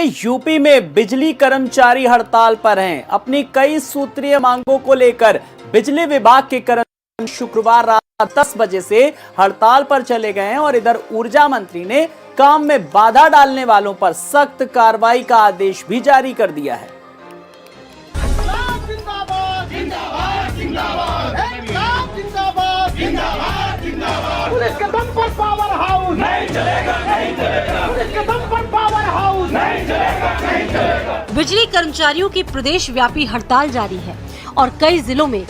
UP में बिजली कर्मचारी हड़ताल पर हैं। अपनी कई सूत्रीय मांगों को लेकर बिजली विभाग के कर्मचारी शुक्रवार रात 10 बजे से हड़ताल पर चले गए हैं और इधर ऊर्जा मंत्री ने काम में बाधा डालने वालों पर सख्त कार्रवाई का आदेश भी जारी कर दिया है। पुलिस के दम पर पावर हाउस नहीं चलेगा, नहीं चलेगा। पुलिस के दम पर पावर हाउस नहीं चलेगा, नहीं चलेगा। बिजली कर्मचारियों की प्रदेश व्यापी हड़ताल जारी है और कई जिलों में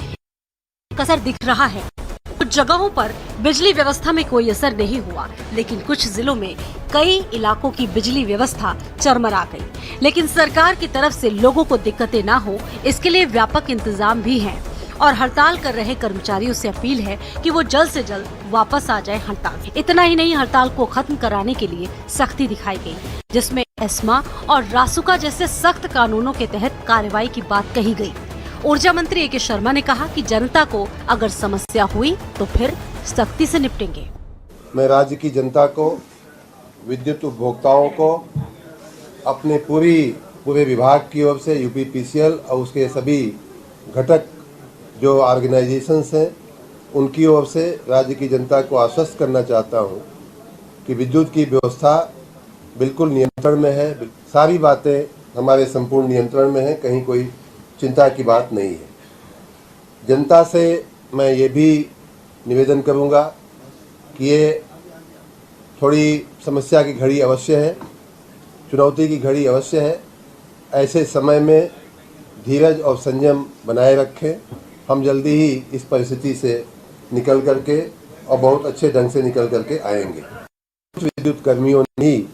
असर दिख रहा है। कुछ जगहों पर बिजली व्यवस्था में कोई असर नहीं हुआ, लेकिन कुछ जिलों में कई इलाकों की बिजली व्यवस्था चरमरा गई। लेकिन सरकार की तरफ से लोगों को दिक्कतें न हो, इसके लिए व्यापक इंतजाम भी हैं और हड़ताल कर रहे कर्मचारियों से अपील है कि वो जल्द से जल्द वापस आ जाए हड़ताल। इतना ही नहीं, हड़ताल को खत्म कराने के लिए सख्ती दिखाई गई, जिसमें एस्मा और रासुका जैसे सख्त कानूनों के तहत कार्रवाई की बात कही गई। ऊर्जा मंत्री ए.के. शर्मा ने कहा कि जनता को अगर समस्या हुई तो फिर सख्ती से निपटेंगे। मैं राज्य की जनता को, विद्युत उपभोक्ताओं को, अपने पूरे विभाग की ओर से यूपीपीसीएल और उसके सभी घटक जो ऑर्गेनाइजेशंस हैं उनकी ओर से राज्य की जनता को आश्वस्त करना चाहता हूं कि विद्युत की व्यवस्था बिल्कुल नियंत्रण में है। सारी बातें हमारे संपूर्ण नियंत्रण में हैं, कहीं कोई चिंता की बात नहीं है। जनता से मैं ये भी निवेदन करूंगा कि ये थोड़ी समस्या की घड़ी अवश्य है, चुनौती की घड़ी अवश्य है। ऐसे समय में धीरज और संयम बनाए रखें। हम जल्दी ही इस परिस्थिति से निकल करके और बहुत अच्छे ढंग से निकल करके आएंगे। कुछ विद्युत कर्मियों ने ही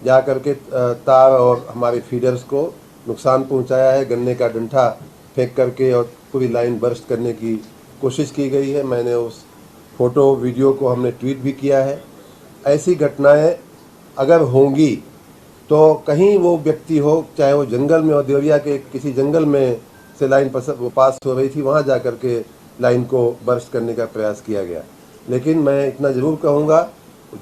जा करके तार और हमारे फीडर्स को नुकसान पहुंचाया है। गन्ने का डंठा फेंक करके और पूरी लाइन बर्स्ट करने की कोशिश की गई है। मैंने उस फोटो वीडियो को हमने ट्वीट भी किया है। ऐसी घटनाएं अगर होंगी तो कहीं वो व्यक्ति हो, चाहे वो जंगल में हो, देवरिया के किसी जंगल में से लाइन पास हो रही थी, वहाँ जा कर के लाइन को बर्स्ट करने का प्रयास किया गया। लेकिन मैं इतना ज़रूर कहूँगा,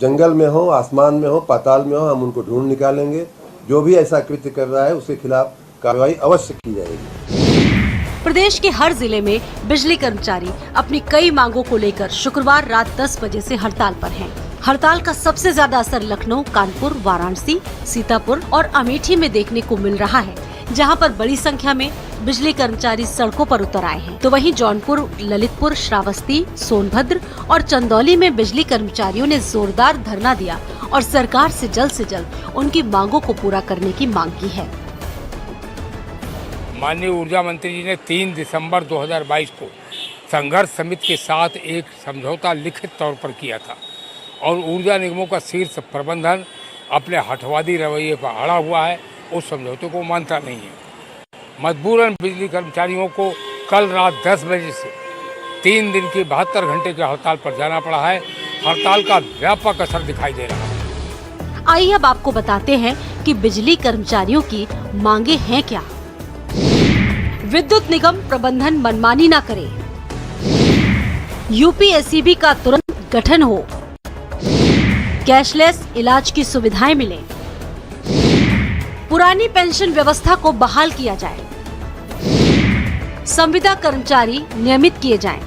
जंगल में हो, आसमान में हो, पाताल में हो, हम उनको ढूंढ निकालेंगे। जो भी ऐसा कृत्य कर रहा है उसके खिलाफ कार्रवाई अवश्य की जाएगी। प्रदेश के हर जिले में बिजली कर्मचारी अपनी कई मांगों को लेकर शुक्रवार रात 10 बजे से हड़ताल पर हैं। हड़ताल का सबसे ज्यादा असर लखनऊ, कानपुर, वाराणसी, सीतापुर और अमेठी में देखने को मिल रहा है, जहां पर बड़ी संख्या में बिजली कर्मचारी सड़कों पर उतर आए हैं। तो वहीं जौनपुर, ललितपुर, श्रावस्ती, सोनभद्र और चंदौली में बिजली कर्मचारियों ने जोरदार धरना दिया और सरकार से जल्द उनकी मांगों को पूरा करने की मांग की है। माननीय ऊर्जा मंत्री जी ने 3 दिसंबर 2022 को संघर्ष समिति के साथ एक समझौता लिखित तौर पर किया था और ऊर्जा निगमों का शीर्ष प्रबंधन अपने हठवादी रवैये पर अड़ा हुआ है, उस समझौते को मानता नहीं है। मजबूरन बिजली कर्मचारियों को कल रात 10 बजे से 3 दिन की 72 घंटे की हड़ताल पर जाना पड़ा है। हड़ताल का व्यापक असर दिखाई दे रहा है। आइए अब आपको बताते हैं कि बिजली कर्मचारियों की मांगे हैं क्या। विद्युत निगम प्रबंधन मनमानी न करे, यूपीएससीबी का तुरंत गठन हो, कैशलेस इलाज की सुविधाएं मिले, पुरानी पेंशन व्यवस्था को बहाल किया जाए, संविदा कर्मचारी नियमित किए जाएं,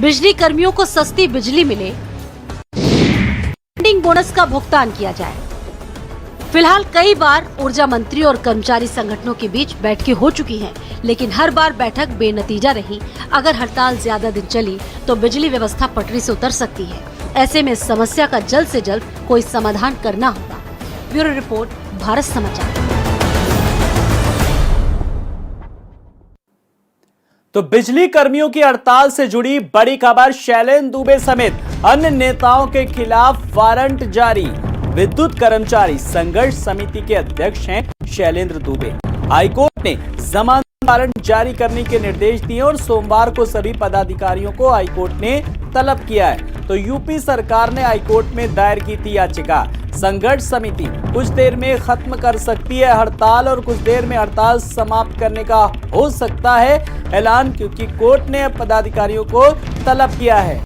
बिजली कर्मियों को सस्ती बिजली मिले, पेंडिंग बोनस का भुगतान किया जाए। फिलहाल कई बार ऊर्जा मंत्री और कर्मचारी संगठनों के बीच बैठकें हो चुकी हैं, लेकिन हर बार बैठक बेनतीजा रही। अगर हड़ताल ज्यादा दिन चली तो बिजली व्यवस्था पटरी से उतर सकती है। ऐसे में समस्या का जल्द से जल्द कोई समाधान करना होगा। ब्यूरो रिपोर्ट, भारत समाचार। तो बिजली कर्मियों की हड़ताल से जुड़ी बड़ी खबर, शैलेंद्र दुबे समेत अन्य नेताओं के खिलाफ वारंट जारी। विद्युत कर्मचारी संघर्ष समिति के अध्यक्ष हैं शैलेंद्र दुबे। हाईकोर्ट ने जमानत वारंट जारी करने के निर्देश दिए और सोमवार को सभी पदाधिकारियों को हाईकोर्ट ने तलब किया है। तो यूपी सरकार ने हाईकोर्ट में दायर की थी याचिका। संघर्ष समिति कुछ देर में खत्म कर सकती है हड़ताल और कुछ देर में हड़ताल समाप्त करने का हो सकता है ऐलान, क्योंकि कोर्ट ने पदाधिकारियों को तलब किया है।